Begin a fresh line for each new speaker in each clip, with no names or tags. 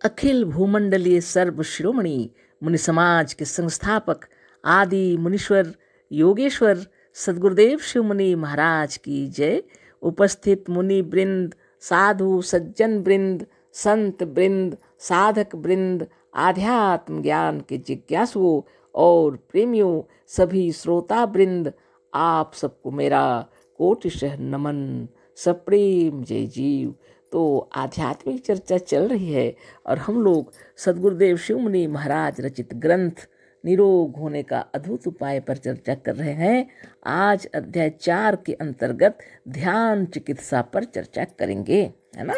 अखिल भूमंडलीय सर्व शिरोमणि मुनि समाज के संस्थापक आदि मुनीश्वर योगेश्वर सदगुरुदेव शिव मुनि महाराज की जय। उपस्थित मुनि वृंद, साधु सज्जन वृंद, संत वृंद, साधक वृंद, आध्यात्म ज्ञान के जिज्ञासुओं और प्रेमियों, सभी श्रोता वृंद, आप सबको मेरा कोटिशः नमन, सप्रेम जय जीव। तो आध्यात्मिक चर्चा चल रही है और हम लोग सदगुरुदेव शिव मुनि महाराज रचित ग्रंथ निरोग होने का अद्भुत उपाय पर चर्चा कर रहे हैं। आज अध्याय 4 के अंतर्गत ध्यान चिकित्सा पर चर्चा करेंगे, है ना।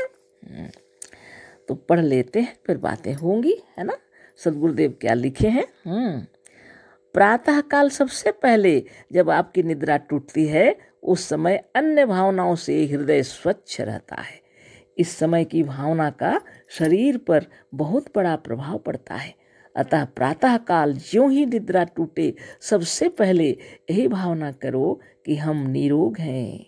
तो पढ़ लेते हैं, फिर बातें होंगी, है ना। सदगुरुदेव क्या लिखे हैं। प्रातः काल सबसे पहले जब आपकी निद्रा टूटती है, उस समय अन्य भावनाओं से हृदय स्वच्छ रहता है। इस समय की भावना का शरीर पर बहुत बड़ा प्रभाव पड़ता है। अतः प्रातः काल ज्यों ही निद्रा टूटे, सबसे पहले यही भावना करो कि हम निरोग हैं,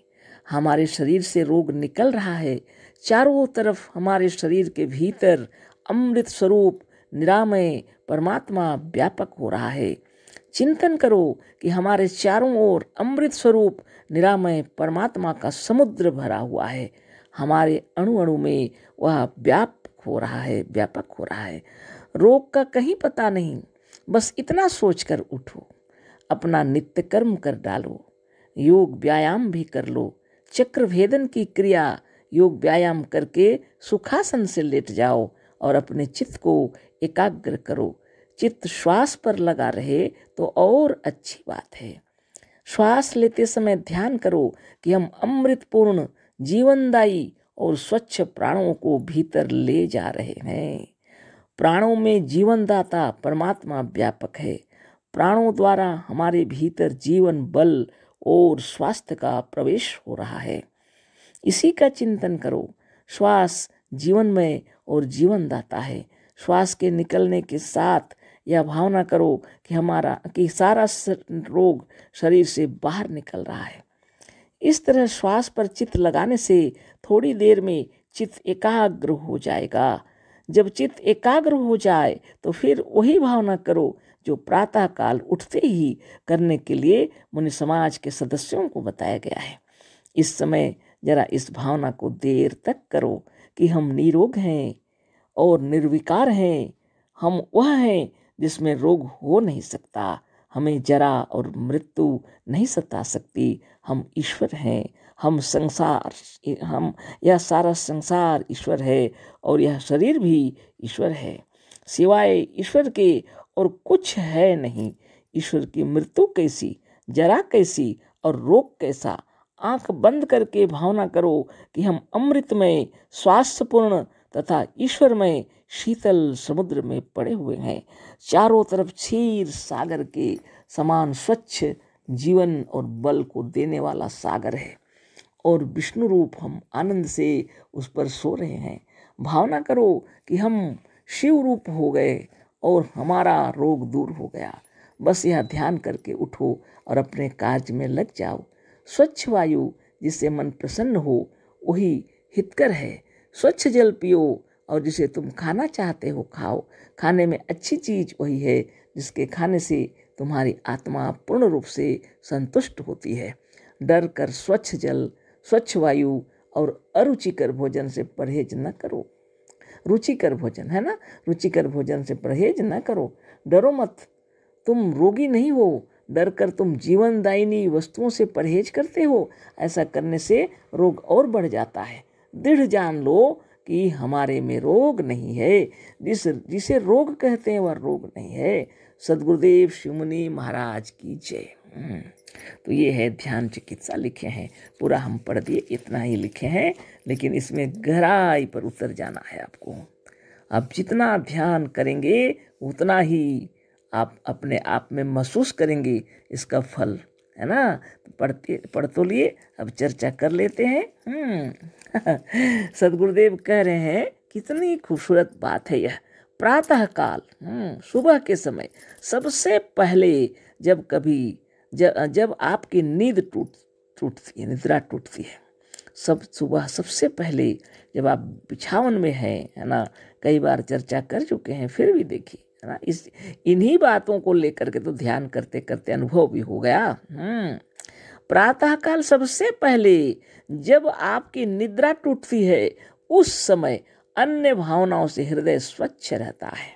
हमारे शरीर से रोग निकल रहा है। चारों तरफ हमारे शरीर के भीतर अमृत स्वरूप निरामय परमात्मा व्यापक हो रहा है। चिंतन करो कि हमारे चारों ओर अमृत स्वरूप निरामय परमात्मा का समुद्र भरा हुआ है। हमारे अणु अणु में वह व्यापक हो रहा है। रोग का कहीं पता नहीं। बस इतना सोचकर उठो, अपना नित्य कर्म कर डालो, योग व्यायाम भी कर लो। चक्र भेदन की क्रिया योग व्यायाम करके सुखासन से लेट जाओ और अपने चित्त को एकाग्र करो। चित्त श्वास पर लगा रहे तो और अच्छी बात है। श्वास लेते समय ध्यान करो कि हम अमृतपूर्ण जीवनदायी और स्वच्छ प्राणों को भीतर ले जा रहे हैं। प्राणों में जीवनदाता परमात्मा व्यापक है। प्राणों द्वारा हमारे भीतर जीवन बल और स्वास्थ्य का प्रवेश हो रहा है। इसी का चिंतन करो। श्वास जीवनमय और जीवनदाता है। श्वास के निकलने के साथ यह भावना करो कि सारा रोग शरीर से बाहर निकल रहा है। इस तरह श्वास पर चित्त लगाने से थोड़ी देर में चित्त एकाग्र हो जाएगा। जब चित्त एकाग्र हो जाए तो फिर वही भावना करो जो प्रातः काल उठते ही करने के लिए मुनि समाज के सदस्यों को बताया गया है। इस समय जरा इस भावना को देर तक करो कि हम निरोग हैं और निर्विकार हैं। हम वह हैं जिसमें रोग हो नहीं सकता, हमें जरा और मृत्यु नहीं सता सकती। हम ईश्वर हैं, यह सारा संसार ईश्वर है और यह शरीर भी ईश्वर है। सिवाय ईश्वर के और कुछ है नहीं। ईश्वर की मृत्यु कैसी, जरा कैसी और रोग कैसा। आंख बंद करके भावना करो कि हम अमृतमय, स्वास्थ्यपूर्ण तथा ईश्वरमय शीतल समुद्र में पड़े हुए हैं। चारों तरफ क्षीर सागर के समान स्वच्छ जीवन और बल को देने वाला सागर है और विष्णु रूप हम आनंद से उस पर सो रहे हैं। भावना करो कि हम शिव रूप हो गए और हमारा रोग दूर हो गया। बस यह ध्यान करके उठो और अपने कार्य में लग जाओ। स्वच्छ वायु जिससे मन प्रसन्न हो वही हितकर है। स्वच्छ जल पियो और जिसे तुम खाना चाहते हो खाओ। खाने में अच्छी चीज वही है जिसके खाने से तुम्हारी आत्मा पूर्ण रूप से संतुष्ट होती है। डर कर स्वच्छ जल, स्वच्छ वायु और अरुचिकर भोजन से परहेज न करो। रुचिकर भोजन, है ना, रुचिकर भोजन से परहेज न करो। डरो मत, तुम रोगी नहीं हो। डर कर तुम जीवनदायिनी वस्तुओं से परहेज करते हो। ऐसा करने से रोग और बढ़ जाता है। दृढ़ जान लो कि हमारे में रोग नहीं है। जिसे रोग कहते हैं वह रोग नहीं है। सदगुरुदेव शिव मुनि महाराज की जय। तो ये है ध्यान चिकित्सा लिखे हैं। पूरा हम पढ़ दिए, इतना ही लिखे हैं, लेकिन इसमें गहराई पर उतर जाना है आपको। आप जितना ध्यान करेंगे उतना ही आप अपने आप में महसूस करेंगे इसका फल, है ना। पढ़ तो लिए, अब चर्चा कर लेते हैं। सदगुरुदेव कह रहे हैं, कितनी खूबसूरत बात है यह। प्रातः काल, सुबह के समय सबसे पहले जब आपकी नींद टूटती है, निद्रा टूटती है, सब सुबह सबसे पहले जब आप बिछावन में हैं, है ना, कई बार चर्चा कर चुके हैं, फिर भी देखिए, है ना, इन्हीं बातों को लेकर के तो ध्यान करते करते अनुभव भी हो गया। प्रातःकाल सबसे पहले जब आपकी निद्रा टूटती है, उस समय अन्य भावनाओं से हृदय स्वच्छ रहता है।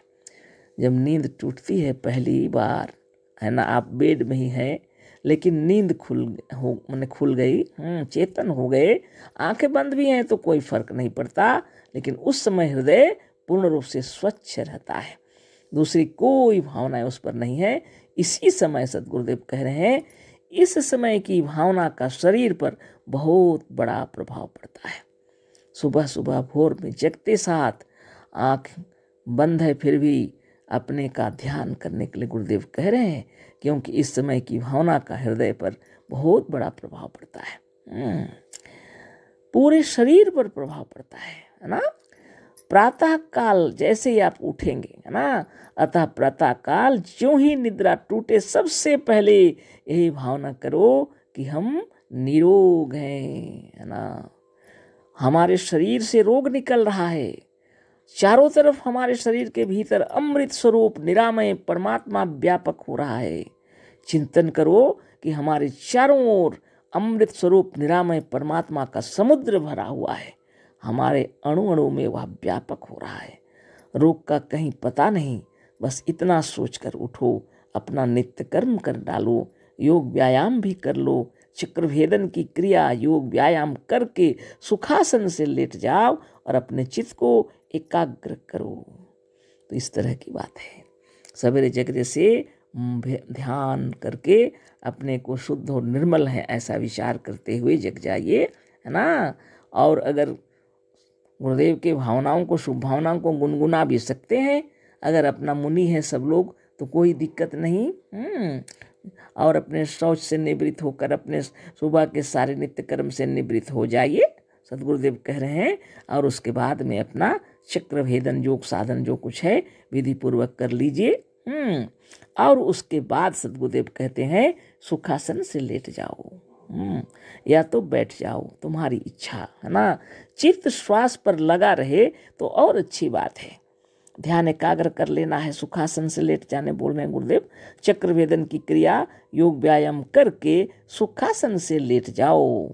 जब नींद टूटती है पहली बार, है ना, आप बेड में ही हैं लेकिन नींद खुल गई, चेतन हो गए, आंखें बंद भी हैं तो कोई फर्क नहीं पड़ता, लेकिन उस समय हृदय पूर्ण रूप से स्वच्छ रहता है, दूसरी कोई भावनाएं उस पर नहीं है। इसी समय सद्गुरुदेव कह रहे हैं, इस समय की भावना का शरीर पर बहुत बड़ा प्रभाव पड़ता है। सुबह सुबह भोर में जगते साथ आँख बंद है फिर भी अपने का ध्यान करने के लिए गुरुदेव कह रहे हैं, क्योंकि इस समय की भावना का हृदय पर बहुत बड़ा प्रभाव पड़ता है, पूरे शरीर पर प्रभाव पड़ता है ना। प्रातः काल जैसे ही आप उठेंगे, है ना, अतः प्रातः काल ज्यों ही निद्रा टूटे सबसे पहले यही भावना करो कि हम निरोग हैं, है ना। हमारे शरीर से रोग निकल रहा है, चारों तरफ हमारे शरीर के भीतर अमृत स्वरूप निरामय परमात्मा व्यापक हो रहा है। चिंतन करो कि हमारे चारों ओर अमृत स्वरूप निरामय परमात्मा का समुद्र भरा हुआ है, हमारे अणु अणु में वह व्यापक हो रहा है। रोग का कहीं पता नहीं, बस इतना सोचकर उठो, अपना नित्य कर्म कर डालो, योग व्यायाम भी कर लो, चक्रभेदन की क्रिया योग व्यायाम करके सुखासन से लेट जाओ और अपने चित्त को एकाग्र करो। तो इस तरह की बात है, सवेरे जगने से ध्यान करके अपने को शुद्ध और निर्मल है ऐसा विचार करते हुए जग जाइए, है ना। और अगर गुरुदेव के भावनाओं को, शुभ भावनाओं को गुनगुना भी सकते हैं, अगर अपना मुनि है सब लोग तो कोई दिक्कत नहीं। और अपने शौच से निवृत्त होकर अपने सुबह के सारे नित्य कर्म से निवृत्त हो जाइए, सदगुरुदेव कह रहे हैं। और उसके बाद में अपना चक्रभेदन योग साधन जो कुछ है विधि पूर्वक कर लीजिए। और उसके बाद सदगुरुदेव कहते हैं सुखासन से लेट जाओ, या तो बैठ जाओ, तुम्हारी इच्छा, है ना। चित्त श्वास पर लगा रहे तो और अच्छी बात है। ध्यान एकाग्र कर लेना है, सुखासन से लेट जाने बोल रहे हैं गुरुदेव। चक्रभेदन की क्रिया योग व्यायाम करके सुखासन से लेट जाओ,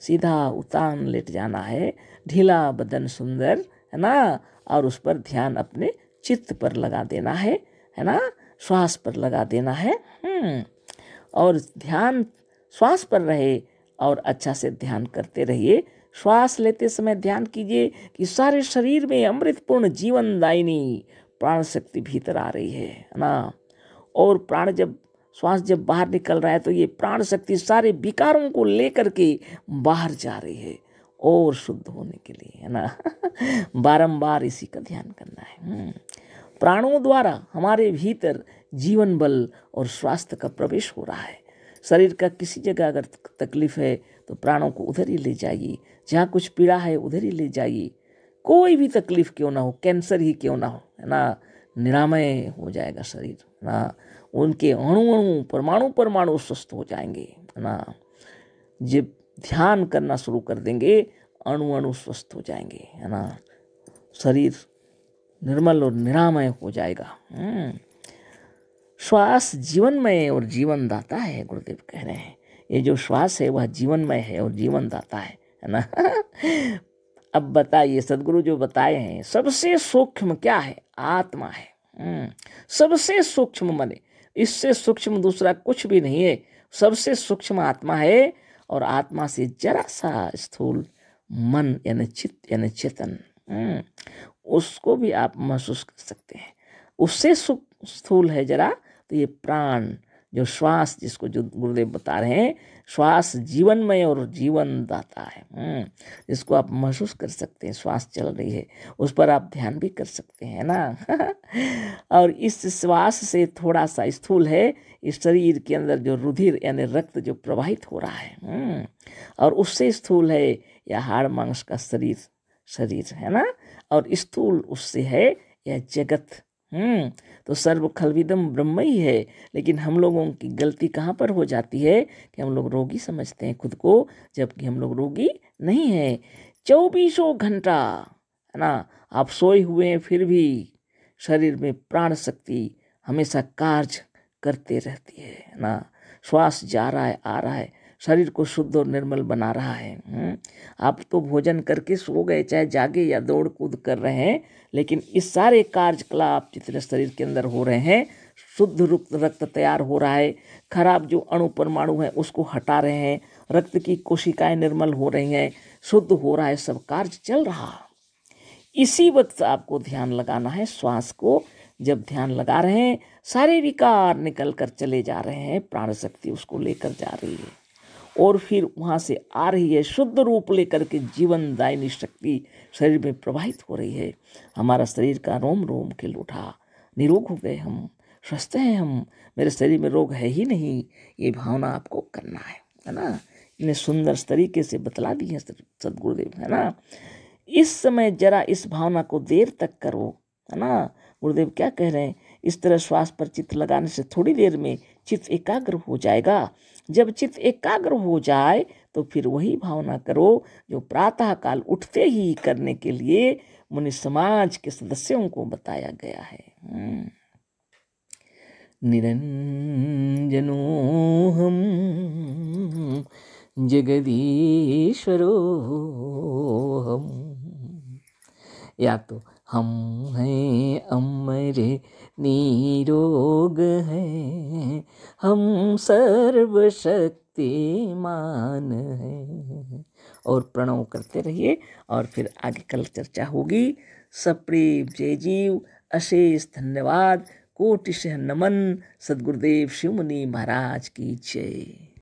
सीधा उतान लेट जाना है, ढीला बदन सुंदर, है ना। और उस पर ध्यान अपने चित्त पर लगा देना है ना, श्वास पर लगा देना है। और ध्यान श्वास पर रहे और अच्छा से ध्यान करते रहिए। श्वास लेते समय ध्यान कीजिए कि सारे शरीर में अमृतपूर्ण जीवन दायिनी प्राण शक्ति भीतर आ रही है ना। और प्राण जब श्वास जब बाहर निकल रहा है तो ये प्राण शक्ति सारे विकारों को लेकर के बाहर जा रही है और शुद्ध होने के लिए, है ना। बारंबार इसी का ध्यान करना है। प्राणों द्वारा हमारे भीतर जीवन बल और स्वास्थ्य का प्रवेश हो रहा है। शरीर का किसी जगह अगर तकलीफ है तो प्राणों को उधर ही ले जाइए, जहाँ कुछ पीड़ा है उधर ही ले जाइए। कोई भी तकलीफ क्यों ना हो, कैंसर ही क्यों ना हो, है ना, निरामय हो जाएगा शरीर, है ना। उनके अणु अणु परमाणु परमाणु स्वस्थ हो जाएंगे, है ना। जब ध्यान करना शुरू कर देंगे अणु अणु स्वस्थ हो जाएंगे, है ना। शरीर निर्मल और निरामय हो जाएगा। श्वास जीवनमय और जीवन दाता है, गुरुदेव कह रहे हैं। ये जो श्वास है वह जीवनमय है और जीवन दाता है ना। अब बताइए, सदगुरु जो बताए हैं सबसे सूक्ष्म क्या है? आत्मा है। सबसे सूक्ष्म माने इससे सूक्ष्म दूसरा कुछ भी नहीं है। सबसे सूक्ष्म आत्मा है और आत्मा से जरा सा स्थूल मन यानी चित्त यानी चेतन, उसको भी आप महसूस कर सकते हैं। उससे स्थूल है जरा तो ये प्राण जो श्वास, जिसको जो गुरुदेव बता रहे हैं, श्वास जीवनमय और जीवन दाता है, जिसको आप महसूस कर सकते हैं। श्वास चल रही है, उस पर आप ध्यान भी कर सकते हैं ना। और इस श्वास से थोड़ा सा स्थूल है इस शरीर के अंदर जो रुधिर यानी रक्त जो प्रवाहित हो रहा है, और उससे स्थूल है या हाड़ मांस का शरीर है ना। और स्थूल उससे है यह जगत, तो सर्व खलविदम ब्रह्म ही है। लेकिन हम लोगों की गलती कहाँ पर हो जाती है कि हम लोग रोगी समझते हैं खुद को, जबकि हम लोग रोगी नहीं है। 24 घंटा है ना आप सोए हुए हैं, फिर भी शरीर में प्राण शक्ति हमेशा कार्य करते रहती है ना। श्वास जा रहा है, आ रहा है, शरीर को शुद्ध और निर्मल बना रहा है। आप तो भोजन करके सो गए, चाहे जागे या दौड़ कूद कर रहे हैं, लेकिन इस सारे कार्यकलाप जितने शरीर के अंदर हो रहे हैं, शुद्ध रक्त तैयार हो रहा है, खराब जो अणु परमाणु है उसको हटा रहे हैं, रक्त की कोशिकाएं निर्मल हो रही हैं, शुद्ध हो रहा है, सब कार्य चल रहा। इसी वक्त आपको ध्यान लगाना है श्वास को। जब ध्यान लगा रहे हैं, सारे विकार निकल कर चले जा रहे हैं, प्राण शक्ति उसको लेकर जा रही है और फिर वहाँ से आ रही है, शुद्ध रूप लेकर के जीवन दायिनी शक्ति शरीर में प्रवाहित हो रही है। हमारा शरीर का रोम रोम खिल उठा, निरोग हो गए हम, स्वस्थ हैं हम, मेरे शरीर में रोग है ही नहीं। ये भावना आपको करना है ना। इन्हें सुंदर तरीके से बतला दी है सदगुरुदेव, है ना। इस समय जरा इस भावना को देर तक करो, है ना। गुरुदेव क्या कह रहे हैं, इस तरह श्वास पर चित्त लगाने से थोड़ी देर में चित्त एकाग्र हो जाएगा। जब चित्त एकाग्र हो जाए तो फिर वही भावना करो जो प्रातः काल उठते ही करने के लिए मुनि समाज के सदस्यों को बताया गया है। निरंजनो हम जगदीश्वरो हम, या तो हम हैं अमर निरोग हैं, हम सर्वशक्तिमान हैं। और प्रणव करते रहिए और फिर आगे कल चर्चा होगी। सप्रेम जय जीव, अशेष धन्यवाद, कोटिशः नमन। सद्गुरुदेव शिव मुनि महाराज की जय।